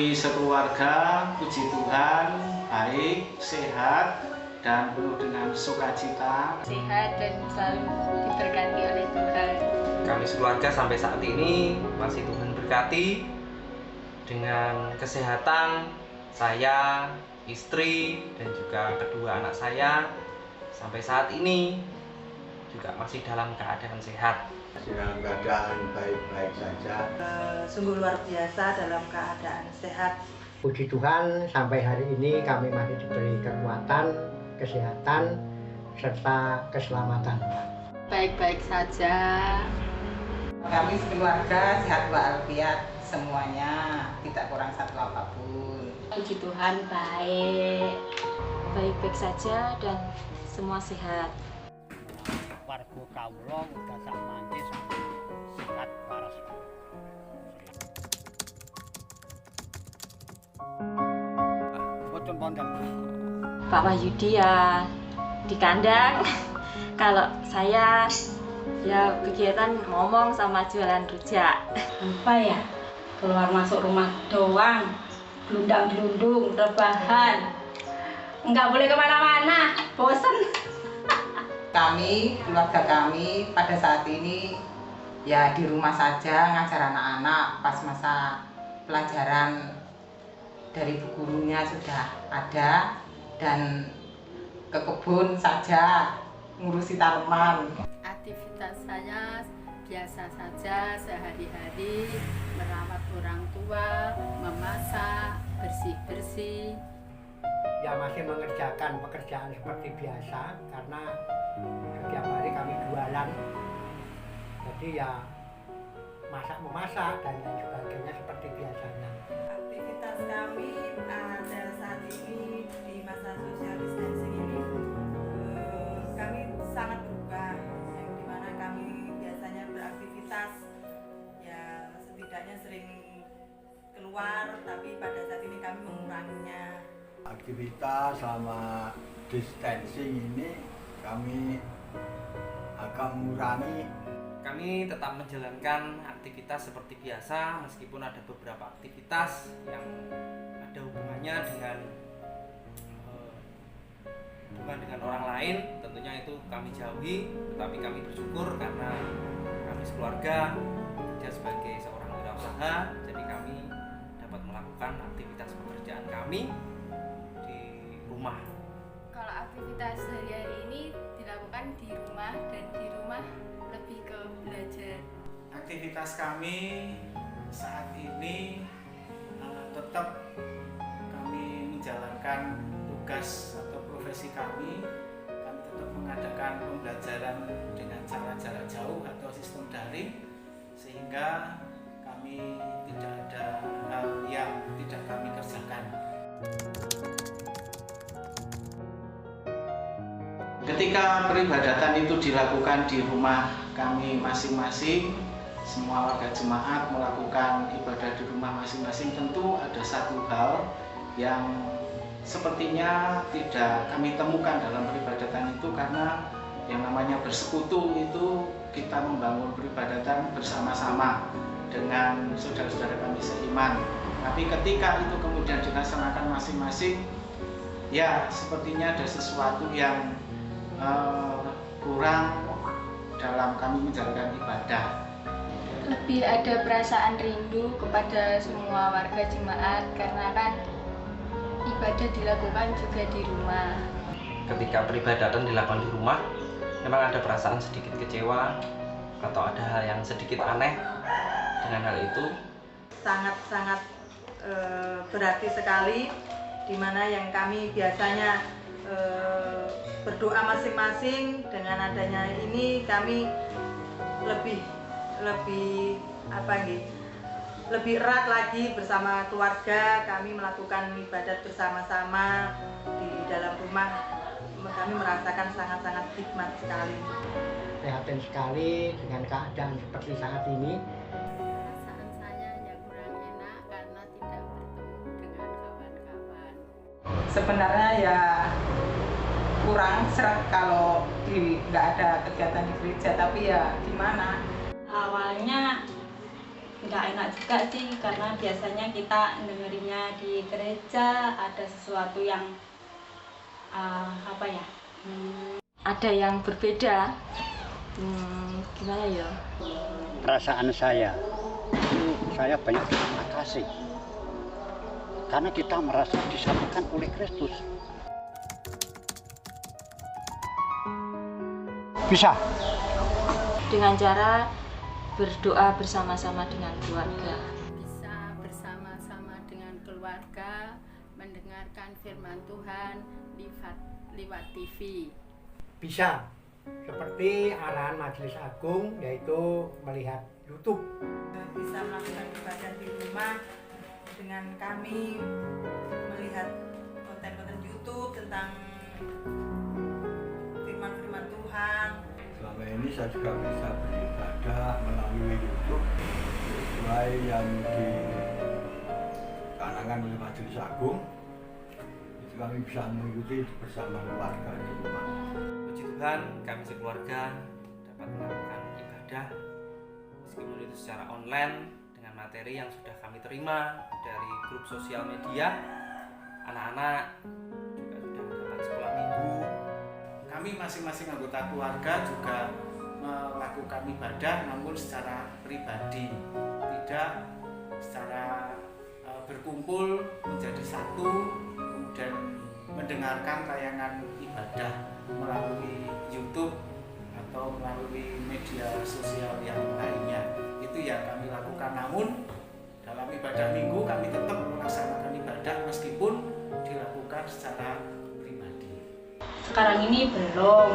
Kami sekeluarga, puji Tuhan, baik, sehat, dan penuh dengan sukacita. Sehat dan selalu diberkati oleh Tuhan. Kami sekeluarga sampai saat ini masih Tuhan berkati dengan kesehatan saya, istri, dan juga kedua anak saya sampai saat ini juga masih dalam keadaan sehat. Dalam keadaan baik-baik saja. Sungguh luar biasa dalam keadaan sehat. Puji Tuhan sampai hari ini kami masih diberi kekuatan, kesehatan, serta keselamatan. Baik-baik saja. Kami sekeluarga sehat walafiat semuanya, tidak kurang satu apapun. Puji Tuhan baik-baik saja dan semua sehat. Warga kawula udah sak mancis sehat waras. Boten wonten. Pak Wahyudi ya di kandang. Kalau saya ya kegiatan ngomong sama jualan rujak. Apa ya? Keluar masuk rumah doang, gelundang-gelundung, rebahan. Enggak boleh kemana-mana, bosen. Kami, keluarga kami pada saat ini ya di rumah saja ngajar anak-anak pas masa pelajaran dari bu gurunya sudah ada dan ke kebun saja ngurusi tanaman. Aktivitas saya biasa saja sehari-hari, merawat orang tua, memasak, bersih-bersih. Ya masih mengerjakan pekerjaan seperti biasa karena setiap hari kami jualan. Jadi ya masak-memasak dan lain sebagainya seperti biasanya. Aktivitas kami pada saat ini di masa social distancing ini kami sangat berubah, yang dimana kami biasanya beraktivitas ya setidaknya sering keluar, tapi pada saat ini kami menguranginya. Aktivitas selama distancing ini kami akan mengurangi. Kami tetap menjalankan aktivitas seperti biasa meskipun ada beberapa aktivitas yang ada hubungannya dengan orang lain, tentunya itu kami jauhi, tetapi kami bersyukur karena kami sekeluarga bekerja sebagai seorang wirausaha, jadi kami dapat melakukan aktivitas pekerjaan kami di rumah. Kalau aktivitas sehari-hari ini dilakukan di rumah dan di rumah lebih ke belajar. Aktivitas kami saat ini tetap kami menjalankan tugas atau profesi kami tetap mengadakan pembelajaran dengan cara jarak jauh atau sistem daring, sehingga kami tidak ada hal yang tidak kami kerjakan. Ketika peribadatan itu dilakukan di rumah kami masing-masing, semua warga jemaat melakukan ibadah di rumah masing-masing, tentu ada satu hal yang sepertinya tidak kami temukan dalam peribadatan itu, karena yang namanya bersekutu itu kita membangun peribadatan bersama-sama dengan saudara-saudara kami seiman. Tapi ketika itu kemudian dilaksanakan masing-masing, ya sepertinya ada sesuatu yang kurang dalam kami menjalankan ibadah. Lebih ada perasaan rindu kepada semua warga jemaat karena kan ibadah dilakukan juga di rumah. Ketika peribadatan dilakukan di rumah, memang ada perasaan sedikit kecewa atau ada hal yang sedikit aneh dengan hal itu. Sangat-sangat berarti sekali, dimana yang kami biasanya berdoa masing-masing, dengan adanya ini kami lebih erat lagi bersama keluarga. Kami melakukan ibadat bersama-sama di dalam rumah. Kami merasakan sangat-sangat hikmat sekali. Prihatin sekali dengan keadaan seperti saat ini. Perasaan saya yang kurang enak karena tidak bertemu dengan kawan-kawan. Sebenarnya ya kurang seret kalau nggak ada kegiatan di gereja, tapi ya gimana? Awalnya nggak enak juga sih, karena biasanya kita dengerinnya di gereja ada sesuatu yang ada yang berbeda. Gimana ya? Perasaan saya itu saya banyak terima kasih karena kita merasa disatukan oleh Kristus. Bisa Dengan cara berdoa bersama-sama dengan keluarga. Bisa bersama-sama dengan keluarga mendengarkan firman Tuhan lewat TV. Bisa seperti arahan Majelis Agung, yaitu melihat YouTube. Bisa melakukan ibadah di rumah dengan kami melihat konten-konten YouTube tentang firman-firman Tuhan. Selama ini saya juga bisa beribadah melalui YouTube sesuai yang dicanangkan oleh Majelis Agung. Itu kami bisa mengikuti bersama keluarga di rumah. Puji Tuhan, kami sekeluarga dapat melakukan ibadah meskipun itu secara online dengan materi yang sudah kami terima dari grup sosial media. Anak-anak juga sudah mendapat sekolah minggu. Kami masing-masing anggota keluarga juga melakukan ibadah namun secara pribadi, tidak secara berkumpul menjadi satu kemudian mendengarkan tayangan ibadah melalui YouTube atau melalui media sosial yang lainnya. Itu yang kami lakukan, namun dalam ibadah minggu kami tetap melaksanakan ibadah meskipun dilakukan secara pribadi. Sekarang ini belum,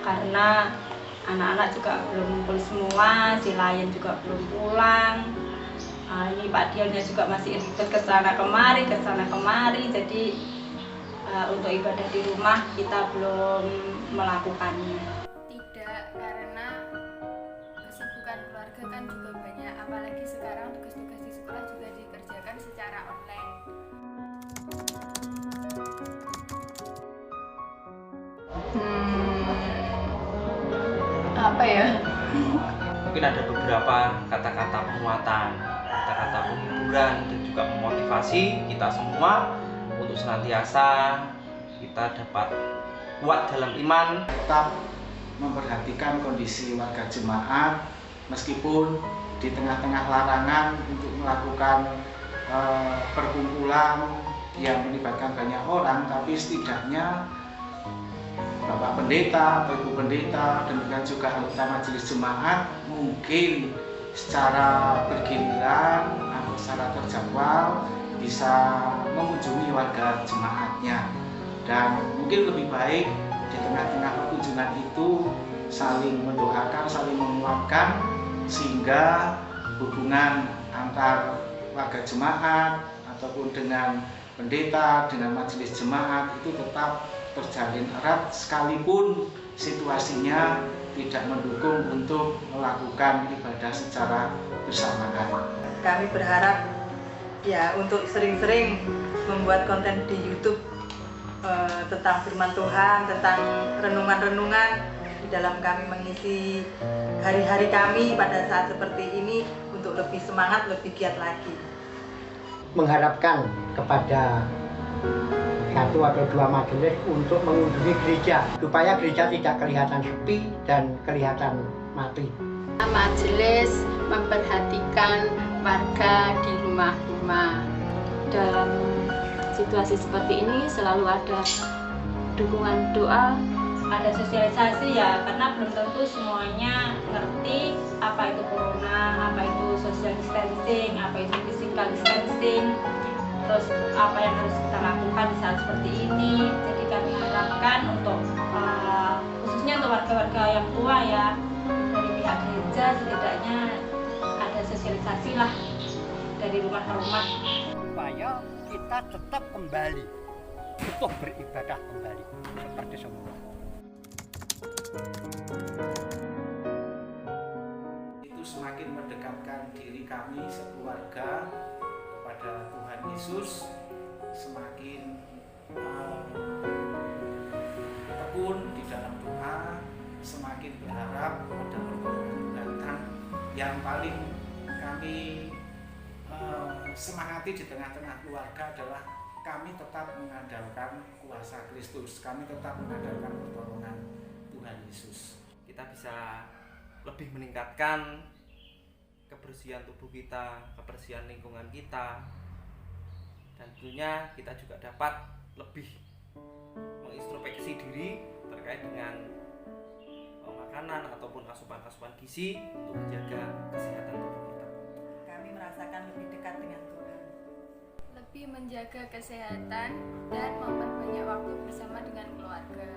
karena anak-anak juga belum kumpul semua, si Lion juga belum pulang. Ini Pak Dionnya juga masih ikut ke sana kemari, jadi untuk ibadah di rumah kita belum melakukannya. Tidak, karena kesibukan keluarga kan juga banyak, apalagi sekarang tugas-tugas di sekolah juga dikerjakan secara online. Apa ya? Mungkin ada beberapa kata-kata penguatan, kata-kata penghiburan dan juga memotivasi kita semua untuk senantiasa kita dapat kuat dalam iman. Tetap memperhatikan kondisi warga jemaat meskipun di tengah-tengah larangan untuk melakukan perkumpulan yang melibatkan banyak orang, tapi setidaknya Bapak Pendeta atau Ibu Pendeta demikian juga anggota majelis jemaat mungkin secara bergiliran atau secara terjadwal bisa mengunjungi warga jemaatnya, dan mungkin lebih baik di tengah-tengah perkunjungan itu saling mendoakan, saling menguatkan sehingga hubungan antar warga jemaat ataupun dengan pendeta, dengan majelis jemaat itu tetap terjalin erat sekalipun situasinya tidak mendukung untuk melakukan ibadah secara bersamaan. Kami berharap ya untuk sering-sering membuat konten di YouTube tentang firman Tuhan, tentang renungan-renungan di dalam kami mengisi hari-hari kami pada saat seperti ini untuk lebih semangat, lebih giat lagi. Mengharapkan kepada satu atau dua majelis untuk mengunjungi gereja supaya gereja tidak kelihatan sepi dan kelihatan mati. Majelis memperhatikan warga di rumah-rumah. Dalam situasi seperti ini selalu ada dukungan doa, ada sosialisasi ya, karena belum tentu semuanya ngerti apa itu corona, apa itu social distancing, apa itu physical distancing, terus apa yang harus kita lakukan di saat seperti ini. Jadi kami harapkan untuk khususnya untuk warga-warga yang tua ya, dari pihak gereja setidaknya ada sosialisasi lah dari rumah ke rumah supaya kita tetap kembali untuk beribadah kembali seperti semula. Itu semakin mendekatkan diri kami sekeluarga kepada Tuhan Yesus, semakin tekun di dalam doa, semakin berharap pada pertolongan Tuhan yang paling kami semangati di tengah-tengah keluarga adalah kami tetap mengandalkan kuasa Kristus, kami tetap mengandalkan pertolongan Tuhan Yesus. Kita bisa lebih meningkatkan kebersihan tubuh kita, kebersihan lingkungan kita, dan tentunya kita juga dapat lebih mengintrospeksi diri terkait dengan makanan ataupun asupan-asupan gizi untuk menjaga kesehatan tubuh kita. Kami merasakan lebih dekat dengan Tuhan. Lebih menjaga kesehatan dan memperbanyak waktu bersama dengan keluarga.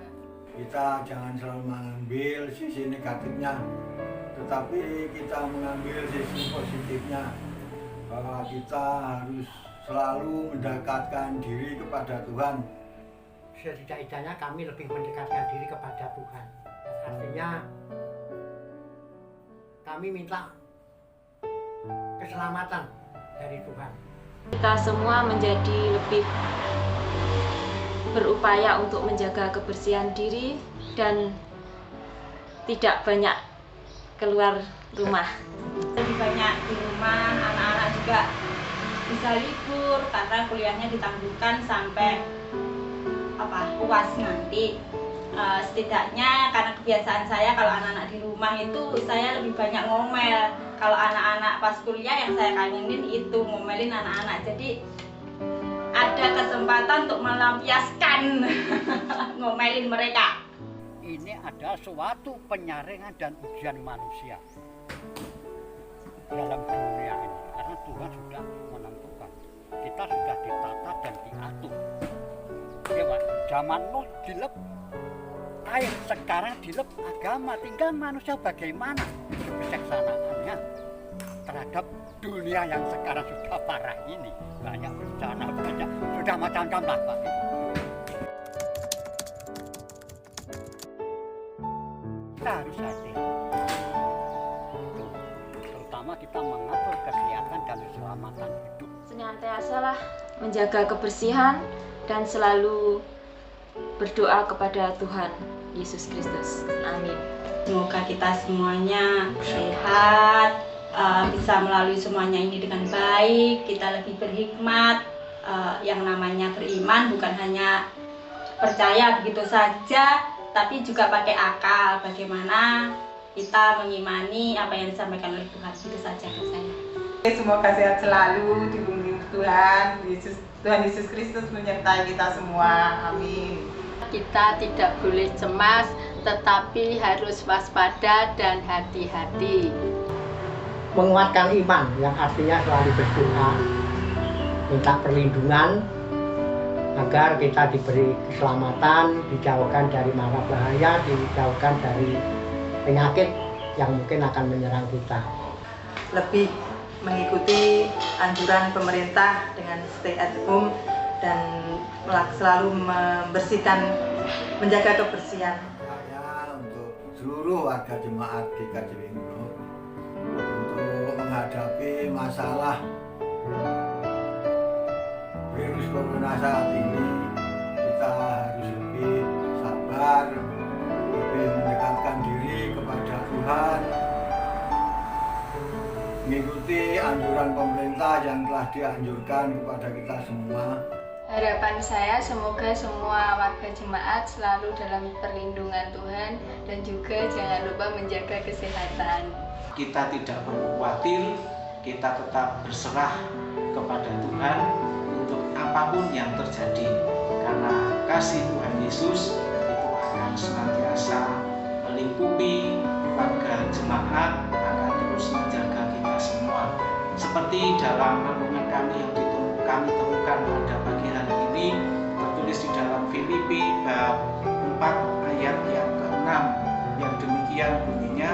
Kita jangan selalu mengambil sisi negatifnya, tetapi kita mengambil sisi positifnya, bahwa kita harus selalu mendekatkan diri kepada Tuhan. Setidak-tidaknya kami lebih mendekatkan diri kepada Tuhan. Artinya kami minta keselamatan dari Tuhan. Kita semua menjadi lebih berupaya untuk menjaga kebersihan diri dan tidak banyak keluar rumah. Lebih banyak di rumah, anak-anak juga bisa libur karena kuliahnya ditangguhkan sampai UAS nanti. Setidaknya karena kebiasaan saya kalau anak-anak di rumah itu saya lebih banyak ngomel. Kalau anak-anak pas kuliah yang saya kangenin itu ngomelin anak-anak. Jadi ada kesempatan untuk melampiaskan ngomelin mereka. Ini adalah suatu penyaringan dan ujian manusia dalam dunia ini, karena Tuhan sudah menentukan, kita sudah ditata dan diatur. Ya, Pak, zaman Nuh dilep air, sekarang dilep agama, tinggal manusia bagaimana kebijaksanaannya terhadap dunia yang sekarang sudah parah ini, banyak bencana, banyak sudah macam-macam lah, Pak. Kita harus hati, terutama kita mengatur kesehatan dan keselamatan hidup. Senantiasalah menjaga kebersihan dan selalu berdoa kepada Tuhan Yesus Kristus. Amin. Semoga kita semuanya sehat, bisa melalui semuanya ini dengan baik, kita lebih berhikmat. Yang namanya beriman bukan hanya percaya begitu saja, tapi juga pakai akal. Bagaimana kita mengimani apa yang disampaikan oleh Tuhan. Itu saja dari saya. Semoga sehat selalu, dilindungi Tuhan Yesus Kristus menyertai kita semua. Amin. Kita tidak boleh cemas, tetapi harus waspada dan hati-hati. Menguatkan iman, yang artinya selalu berdoa, minta perlindungan agar kita diberi keselamatan, dijauhkan dari mara bahaya, dijauhkan dari penyakit yang mungkin akan menyerang kita. Lebih mengikuti anjuran pemerintah dengan stay at home dan selalu membersihkan, menjaga kebersihan. Saya untuk seluruh warga jemaat GKJ Wingnut untuk menghadapi masalah virus corona saat ini, kita harus lebih sabar, lebih mendekatkan diri kepada Tuhan, mengikuti anjuran pemerintah yang telah dianjurkan kepada kita semua. Harapan saya semoga semua warga jemaat selalu dalam perlindungan Tuhan dan juga jangan lupa menjaga kesehatan. Kita tidak perlu khawatir, kita tetap berserah kepada Tuhan untuk apapun yang terjadi, karena kasih Tuhan Yesus itu akan senantiasa melingkupi warga jemaat, akan terus menjaga kita semua. Seperti dalam renungan kami yang kami temukan pada pagi hari ini, tertulis di dalam Filipi bab 4 ayat yang ke-6 yang demikian bunyinya,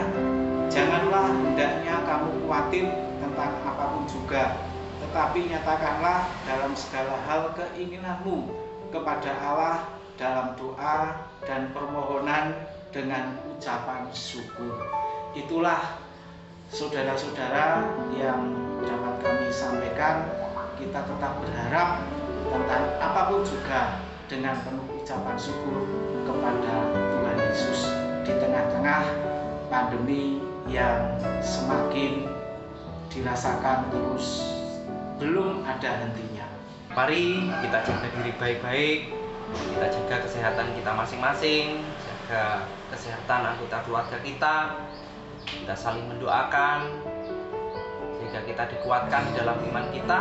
janganlah hendaknya kamu khawatir tentang apapun juga, tetapi nyatakanlah dalam segala hal keinginanmu kepada Allah dalam doa dan permohonan dengan ucapan syukur. Itulah saudara-saudara yang dapat kami sampaikan. Kita tetap berharap tentang apapun juga dengan penuh ucapan syukur kepada Tuhan Yesus di tengah-tengah pandemi yang semakin dirasakan terus, belum ada hentinya. Mari kita jaga diri baik-baik, kita jaga kesehatan kita masing-masing, jaga kesehatan anggota keluarga kita saling mendoakan sehingga kita dikuatkan di dalam iman kita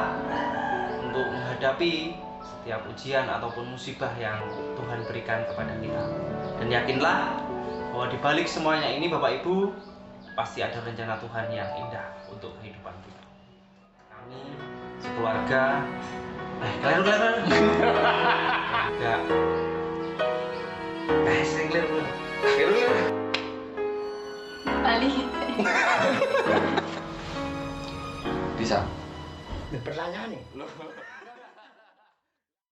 untuk menghadapi setiap ujian ataupun musibah yang Tuhan berikan kepada kita. Dan yakinlah bahwa di balik semuanya ini Bapak Ibu pasti ada rencana Tuhan yang indah untuk kehidupan kita. Kami sekeluarga keluarga balik bisa Pertanyaan nih.